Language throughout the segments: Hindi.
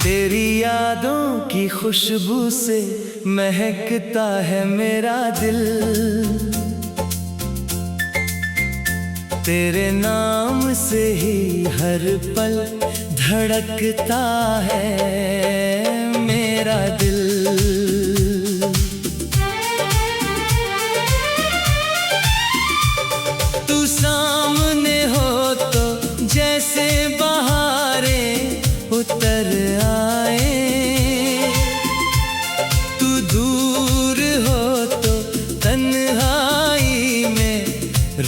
तेरी यादों की खुशबू से महकता है मेरा दिल। तेरे नाम से ही हर पल धड़कता है मेरा दिल। तू सामने हो तो जैसे बहारें उतर आए, तू दूर हो तो तन्हाई में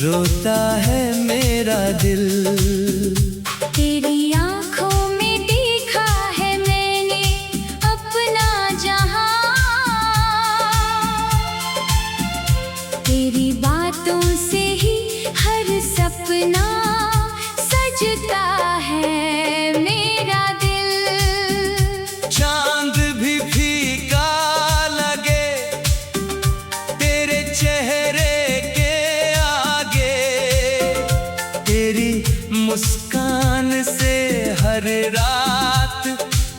रोता है मेरा दिल। तेरी आँखों में देखा है मैंने अपना जहां, तेरी बातों से ही हर सपना सजता है मेरा दिल। चांद भी फीका लगे तेरे चेहरे के आगे, तेरी मुस्कान से हर रात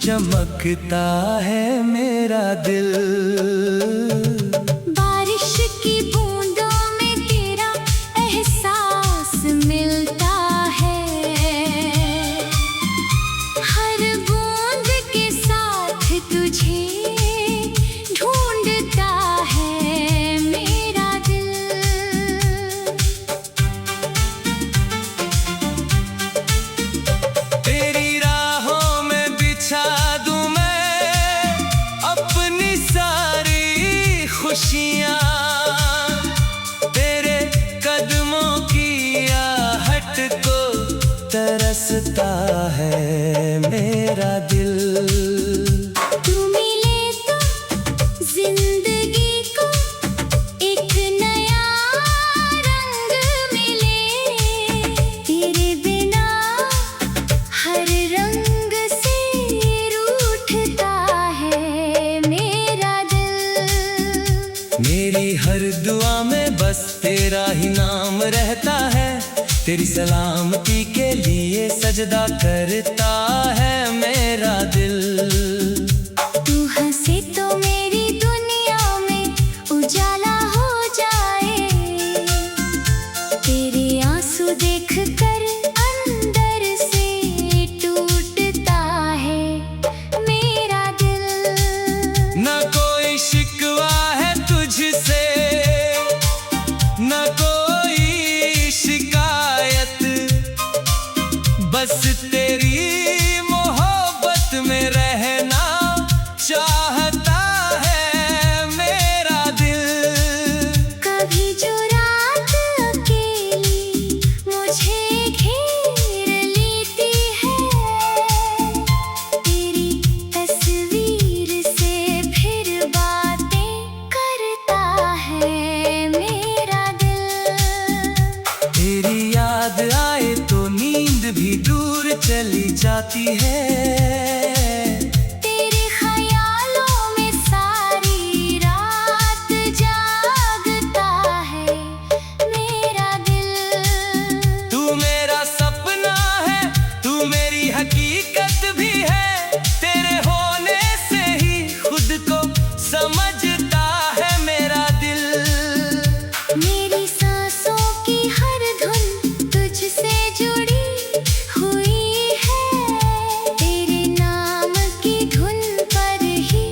चमकता है मेरा दिल। बारिश की बूंदों में तेरा एहसास मिलता है, हर बूंद के साथ तुझे ढूंढता है मेरा दिल। तेरी राहों में बिछा दूं मैं अपनी सारी खुशियाँ, तेरे कदमों की आहट को तरसता है मेरा दिल। तू मिले तो जिंदगी को एक नया रंग मिले, तेरे बिना हर रंग से रूठता है मेरा दिल। मेरी हर दुआ में बस तेरा ही नाम रहता है, तेरी सलामती के लिए सजदा करता है मेरा दिल। तू हंसे तो मेरी दुनिया में उजाला हो जाए, तेरे आंसू देख कर अंदर से टूटता है मेरा दिल। न कोई शिकवा है तुझसे, न कोई शिकायत, बस तेरी मोहब्बत में रहना चाहता है मेरा दिल। कभी जो रात अकेली मुझे घेर लेती है, तेरी तस्वीर से फिर बातें करता है मेरा दिल। तेरी याद आए तो नींद भी दूर चली जाती है, तेरे ख्यालों में सारी रात जागता है मेरा दिल। तू मेरा सपना है, तू मेरी हकीकत भी है, तेरे होने से ही खुद को समझता है मेरा दिल। मेरी सांसों की हर धुन तुझसे जुड़ी हुई है, तेरे नाम की धुन पर ही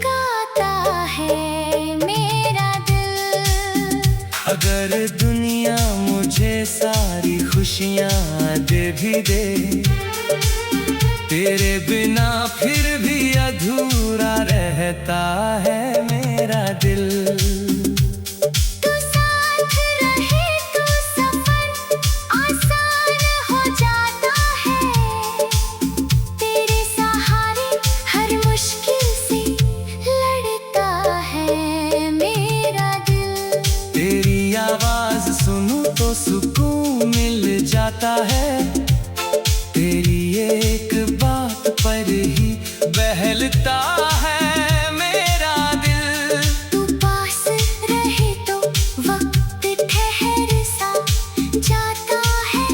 गाता है मेरा दिल। अगर दुनिया मुझे सारी खुशियाँ दे भी दे, तेरे बिना फिर भी अधूरा रहता है मेरा दिल। तू साथ रहे तो सफर आसान हो जाता है, तेरे सहारे हर मुश्किल से लड़ता है मेरा दिल। तेरी आवाज सुनूं तो सुकून मिल जाता है, तेरी एक बात पर ही बहलता है मेरा दिल। तू पास रहे तो वक्त ठहर सा जाता है,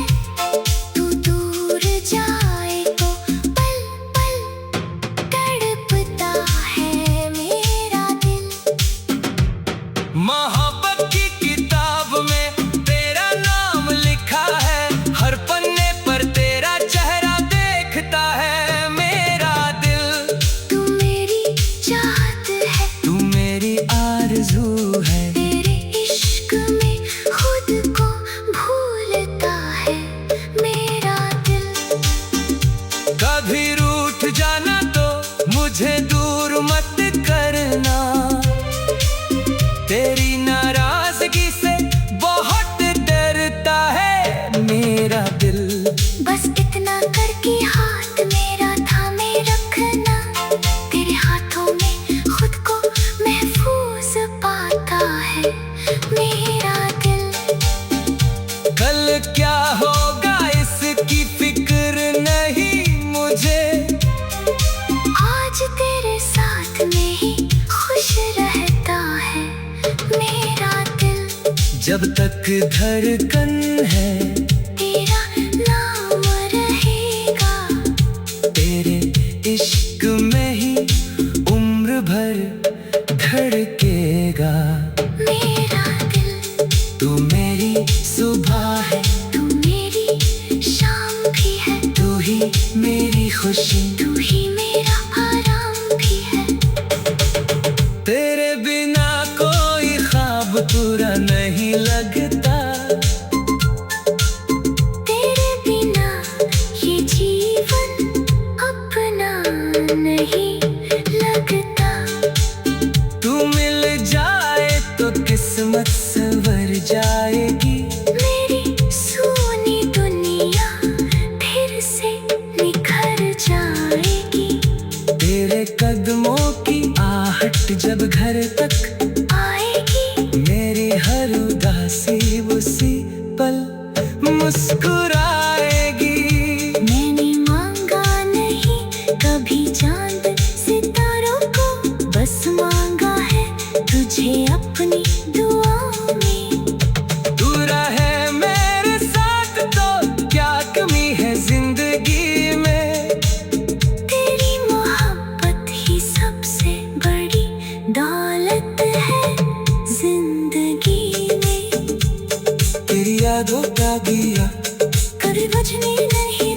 तू दूर जाए तो पल पल जब तक धड़कन है तेरा नाम रहेगा। तेरे इश्क में ही उम्र भर धड़केगा। मेरा दिल तू मेरी सुबह है, तू मेरी शाम भी है। तू ही मेरी खुशी, तू ही मेरा आराम भी है। तेरे बिना कोई ख्वाब पूरा नहीं लगता। तेरे बिना ये जीवन अपना नहीं लगता। तू मिल जाए तो किस्मत संवर जाएगी। मेरी सोनी दुनिया फिर से निखर जाएगी। तेरे कदमों की आहट जब घर तक आएगी। मेरी हर उदासी उसी पल मुस्कुराएगी। मैंने मांगा नहीं कभी चांद सितारों को, बस मांगा है तुझे अपनी दुआओं में। तू रहे मेरे साथ तो क्या कमी है जिंदगी में। तेरी मोहब्बत ही सबसे बड़ी दौलत है जिंदगी में। तेरी यादों का दिया कभी बुझने नहीं।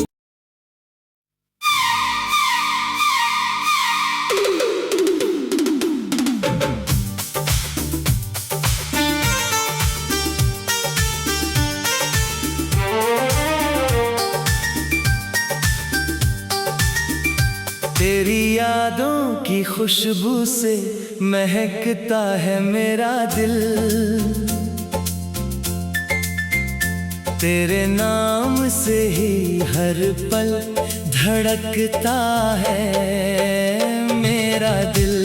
तेरी यादों की खुशबू से महकता है मेरा दिल। तेरे नाम से ही हर पल धड़कता है मेरा दिल।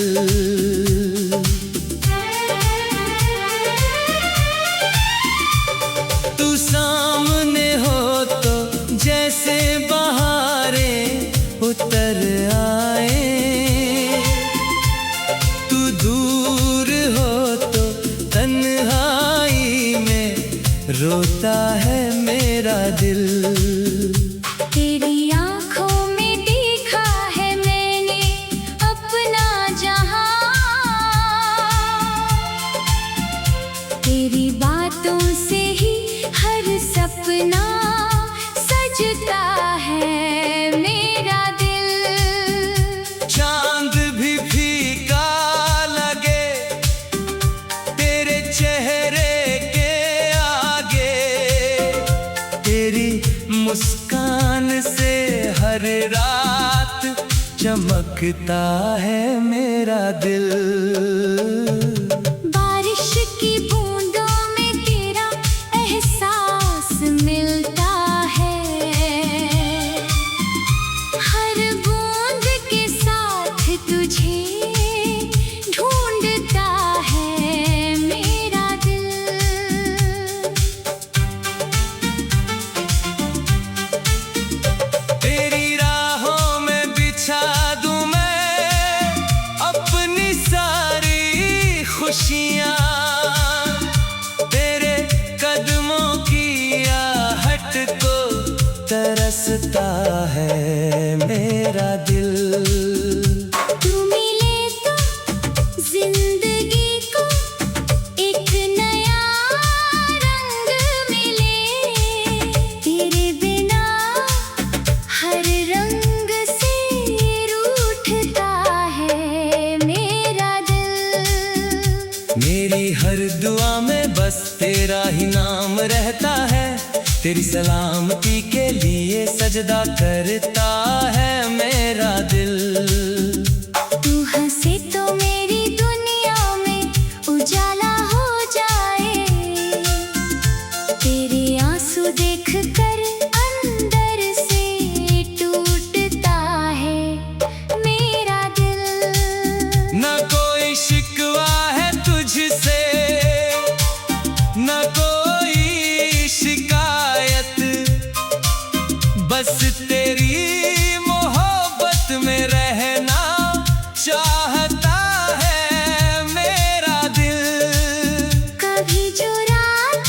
तू सामने हो तो जैसे बहारें उतर आए। तू दूर हो तो तन्हाई में रोता है मेरा दिल। तेरी आँखों में देखा है मैंने अपना जहां। तेरी बातों से ही हर सपना सजता है मेरा दिल। चांद भी फीका लगे तेरे चेहरे के आगे। तेरी मुस्कान से हर रात चमकता है मेरा दिल। बारिश की बूंदों में तेरा एहसास मिलता है। हर बूंद के साथ तुझे ढूंढता है मेरा दिल। तेरी राहों में बिछा दूं मैं अपनी सारी खुशियाँ। तेरे कदमों की आहट को तरसता है मेरा दिल। तू मिले तो जिंदगी को एक नया रंग मिले। तेरे बिना हर रंग से रूठता है मेरा दिल। मेरी हर दुआ में बस तेरा ही नाम रहता है। तेरी सलामती के लिए सजदा करता है मेरा दिल। तू हंसे तो मेरी दुनिया में उजाला हो जाए। तेरे आंसू देख कर अंदर से टूटता है मेरा दिल। न कोई शिकवा है तुझसे, न कोई शिकायत। बस तेरी मोहब्बत में रहना चाहता है मेरा दिल। कभी जो रात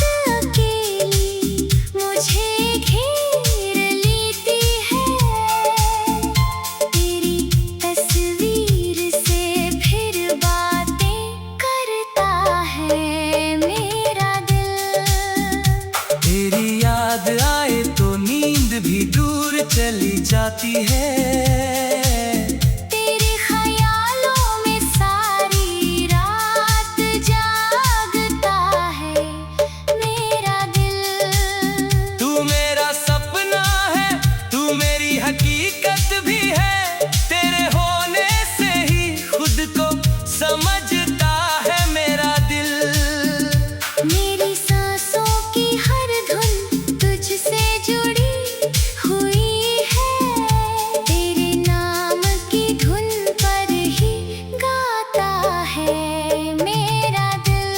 जाती है। तेरे ख्यालों में सारी रात जागता है मेरा दिल। तू मेरा सपना है, तू मेरी हकीकत भी है। तेरे होने से ही खुद को समझता है मेरा दिल। मेरी सांसों की हर धुन तुझसे जुड़ी हुई है। तेरे नाम की धुन पर ही गाता है मेरा दिल।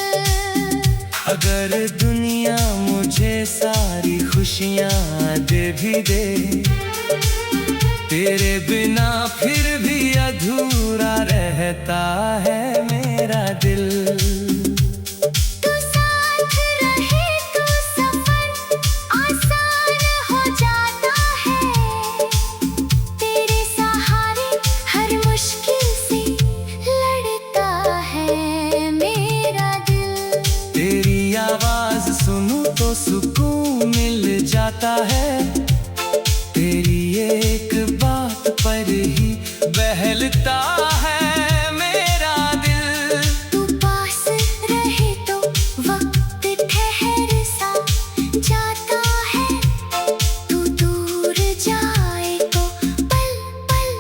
अगर दुनिया मुझे सारी खुशियाँ दे भी दे, तेरे बिना फिर भी अधूरा रहता है मेरा दिल। तू साथ रहे तो सफर आसान हो जाता है। तेरे सहारे हर मुश्किल से लड़ता है मेरा दिल। तेरी आवाज सुनूं तो सुकून मिल जाता है। तेरी एक बात पर ही बहलता है मेरा दिल। तू पास रहे तो वक्त ठहर सा जाता है। तू दूर जाए तो पल पल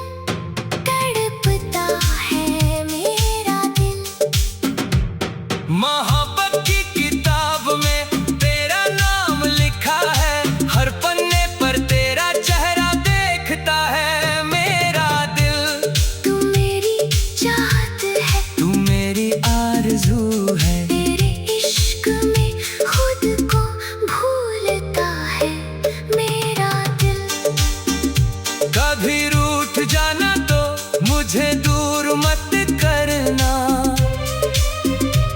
तड़पता है मेरा दिल। मोहब्बत की किताब में तेरा नाम लिखा है। हर पन्ने पर तेरा चेहरा देखता है मेरा दिल। तू मेरी चाहत है, तू मेरी आरज़ू है। तेरे इश्क में खुद को भूलता है मेरा दिल। कभी रूठ जाना तो मुझे दूर मत करना।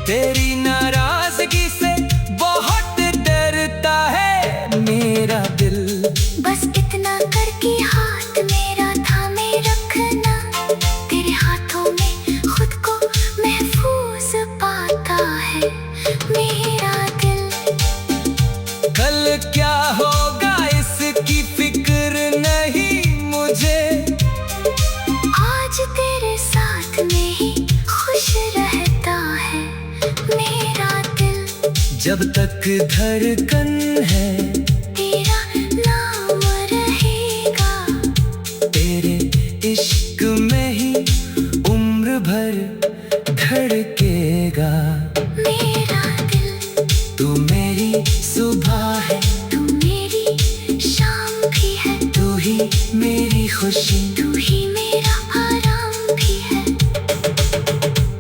तेरी नाराजगी से बहुत डरता है मेरा दिल। बस इतना करके हाथ मेरा थामे रखना। तेरे हाथों में खुद को महफूज पाता है मेरा दिल। कल क्या होगा इसकी फिक्र नहीं मुझे। आज तेरे साथ में ही खुश रहता है मेरा दिल। जब तक धड़कन है तेरा नाम रहेगा। तेरे इश्क में ही उम्र भर धड़केगा मेरा दिल। तू मेरी सुबह है, तू मेरी शाम भी है। तू ही मेरी खुशी, तू ही मेरा आराम भी है।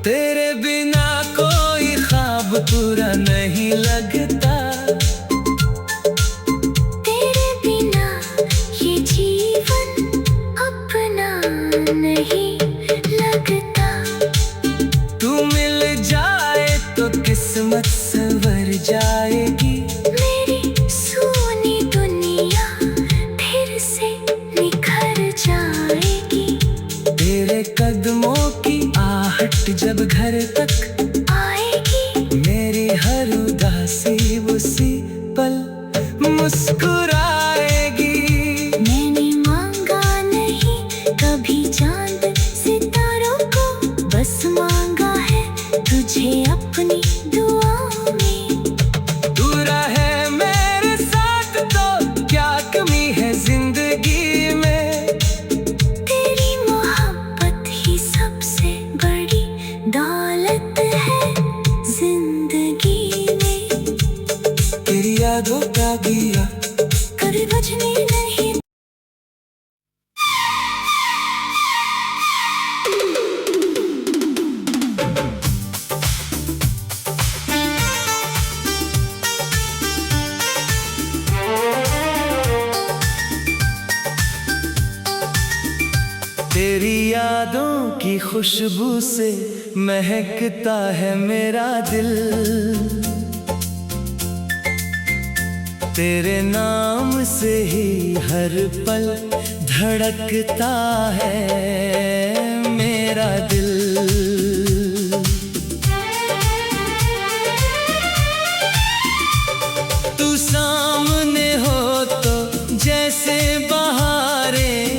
तेरे बिना कोई ख्वाब पूरा नहीं लगता। तेरे बिना ये जीवन अपना नहीं लगता। तू मिल जाए तो किस्मत संवर जाएगी। मेरी सोनी दुनिया फिर से निखर जाएगी। तेरे कदमों की आहट जब घर तक आएगी। मेरी हर उदासी उसी पल मुस्कुराएगी। मैंने मांगा नहीं कभी चांद सितारों को, बस मांगा है तुझे अपनी दुआओं में। तू रहे मेरे साथ तो क्या कमी है जिंदगी में। तेरी मोहब्बत ही सबसे बड़ी दौलत है जिंदगी में। तेरी यादों का दिया कभी बुझने नहीं। तेरी यादों की खुशबू से महकता है मेरा दिल। तेरे नाम से ही हर पल धड़कता है मेरा दिल। तू सामने हो तो जैसे बहारें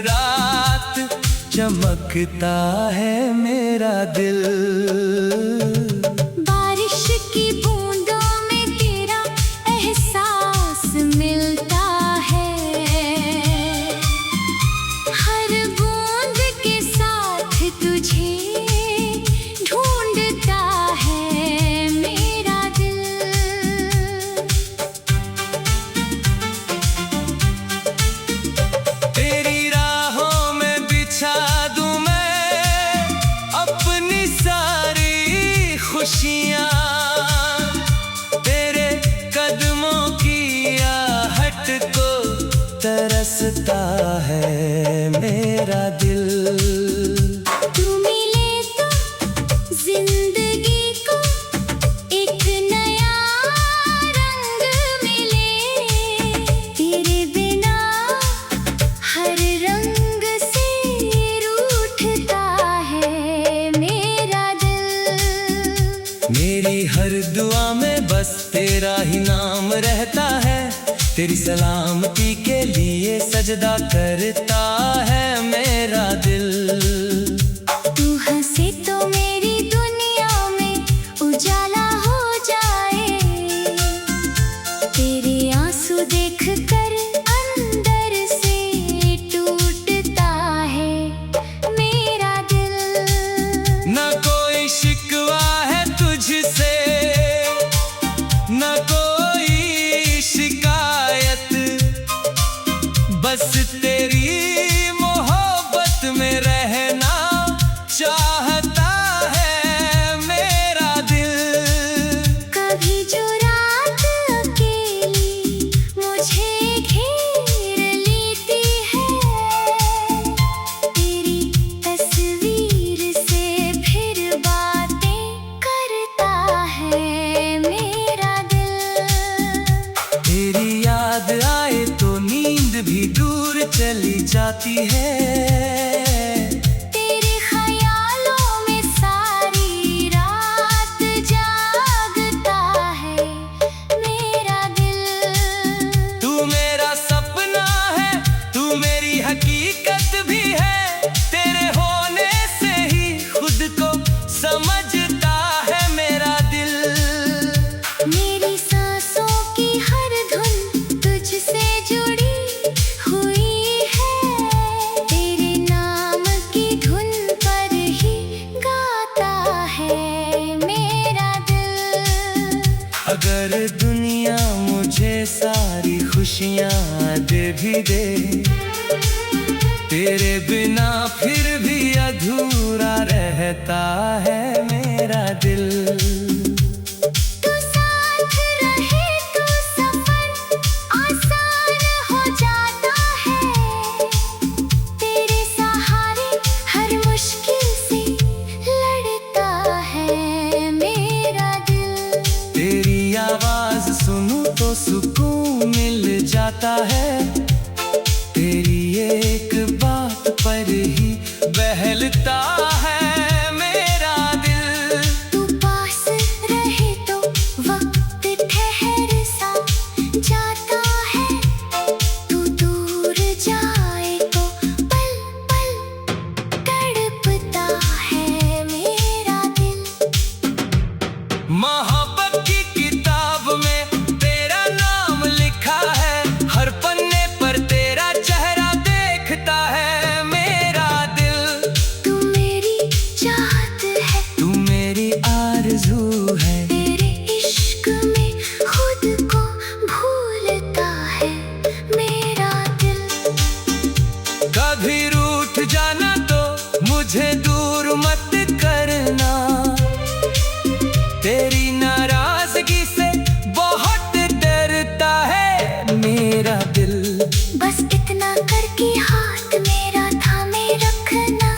रात चमकता है मेरा दिल। बारिश की बूंदों में तेरा एहसास मिलता है, हर बूंद के साथ तुझे ढूंढता है मेरा दिल। तेरी राहों में बिछा दूं मैं अपनी सारी खुशियाँ, तेरे कदमों की आहट को तरसता है मेरा दिल। तू मिले तो जिंदगी को एक नया रंग मिले, तेरे बिना हर रंग से रूठता है मेरा दिल। मेरी हर दुआ में बस तेरा ही नाम रहता है, तेरी सलामती के लिए सजदा करता है मेरा दिल। तू हंसे तो मेरी दुनिया में उजाला हो जाए, तेरे आंसू देख कर अंदर से टूटता है मेरा दिल। न कोई शिकवा है तुझसे, न कोई शिकायत, बस तेरी मोहब्बत में रहना चाहता है मेरा दिल। कभी जो रात अकेली मुझे घेर लेती है, तेरी तस्वीर से फिर बातें करता है मेरा दिल। तेरी याद आए तो नींद भी दूर चली जाती है, तेरे ख्यालों में सारी रात जागता है मेरा दिल। तू मेरा सपना है, तू मेरी हकीकत भी है, तेरे होने से ही खुद को समझता है मेरा दिल। मेरी सांसों की हर धुन तुझसे जुड़ी हुई है, तेरे नाम की धुन पर ही गाता है मेरा दिल। अगर दुनिया मुझे सारी खुशियाँ दे भी दे, तेरे बिना फिर भी अधूरा रहता है मेरा दिल। तू साथ रहे तो सफर आसान हो जाता है, तेरे सहारे हर मुश्किल से लड़ता है मेरा दिल। तेरी आवाज सुनूं तो सुकून मिल जाता है, तेरी एक बात पर ही बहलता है मेरा दिल। तू पास रहे तो वक्त ठहर सा जाता है, तू दूर जाए तो पल पल तड़पता है मेरा दिल। मोहब्बत की किताब में तेरा नाम लिखा है, हर पन्ने पर तेरा चेहरा देखता है मेरा दिल। तू मेरी चाहत है, तू मेरी आरज़ू है, तेरे इश्क में खुद को भूलता है मेरा दिल। कभी रूठ जाना तो मुझे दूर मत करना, तेरी नाराजगी से बहुत डरता है मेरा दिल। बस इतना करके हाथ मेरा थामे रखना,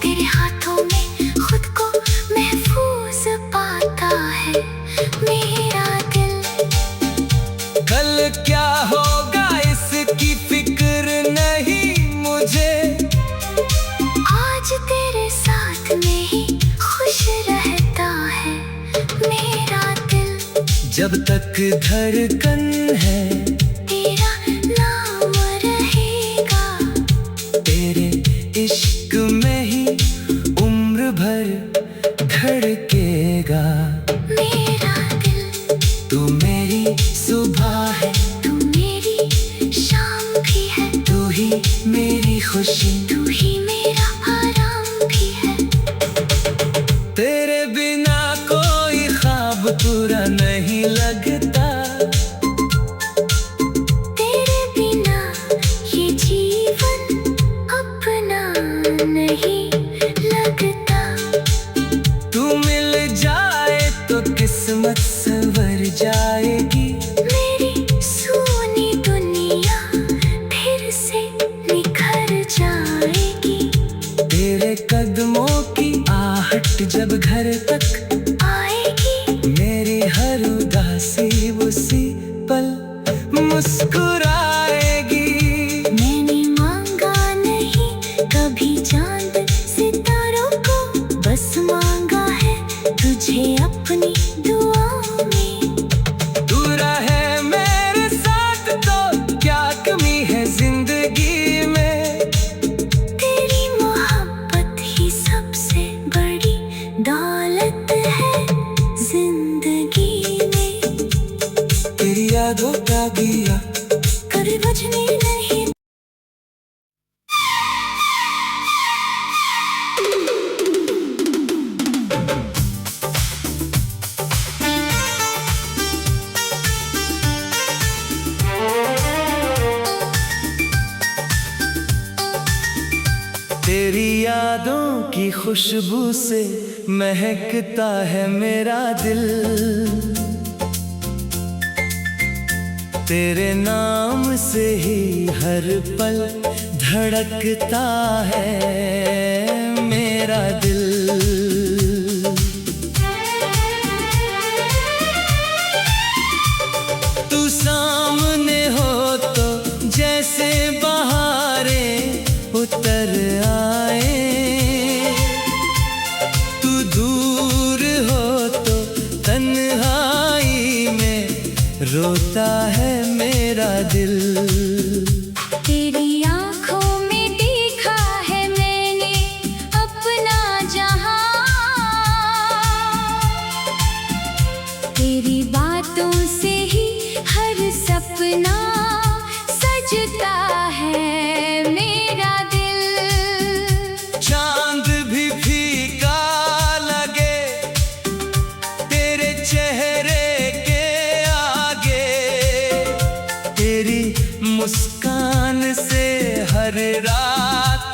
तेरे हाथों में खुद को महफूज पाता है मेरा दिल। कल क्या होगा इसकी फिक्र नहीं मुझे, आज तेरे साथ में ही खुश रहता है मेरा दिल। जब तक धड़कन है तेरा नाम रहेगा, तू ही मेरा आराम भी है। तेरे बिना कोई ख्वाब पूरा नहीं लगता, तेरे बिना ये जीवन अपना नहीं लगता। तू मिल जाए तो किस्मत संवर जाएगी, मेरी सोनी दुनिया फिर से निखर जाएगी। तेरे कदमों की आहट जब घर तक आएगी, मेरी हर उदासी उसी पल मुस्कुराएगी। मैंने मांगा नहीं कभी चांद सितारों को, बस मांगा है तुझे अपनी दुआओं में। तू रहे मेरे साथ तो क्या कमी है जिंदगी में। तेरी मोहब्बत ही सबसे बड़ी दौलत है जिंदगी में। तेरी यादों का दिया कभी बुझने नहीं। तेरी यादों की खुशबू से महकता है मेरा दिल। तेरे नाम से ही हर पल धड़कता है मेरा दिल। तू सामने हो तो जैसे बहारें उतर आए, तू दूर हो तो तन्हाई में रोता है मेरा दिल। तेरी आँखों में देखा है मैंने अपना जहां, तेरी बातों से ही हर सपना सजता है मेरा दिल। चांद भी फीका लगे तेरे चेहरे के आगे, तेरी मुस्कान से हर रात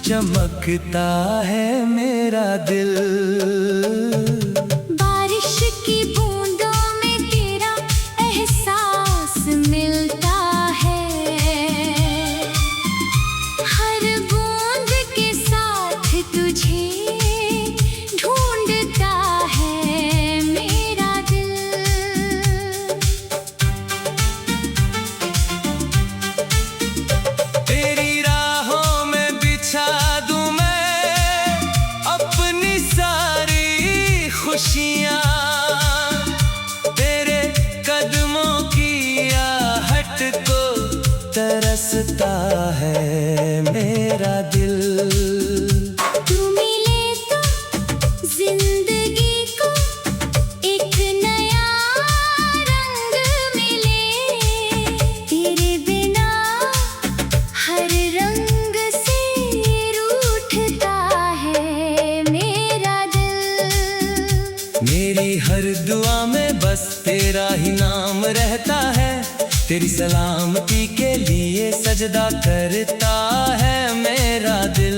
चमकता है मेरा दिल। बारिश की बूंदों में तेरा एहसास मिलता है, हर बूंद के साथ तुझे ढूंढता है मेरा दिल। तेरी राहों में बिछा दूं मैं अपनी सारी खुशियाँ, तेरे कदमों की आहट को तरसता है मेरा दिल। तू मिले तो जिंदगी को एक नया रंग मिले, तेरे बिना हर रंग से रूठता है मेरा दिल। मेरी हर दुआ में बस तेरा ही नाम रहता है, तेरी सलामती के लिए सजदा करता है मेरा दिल।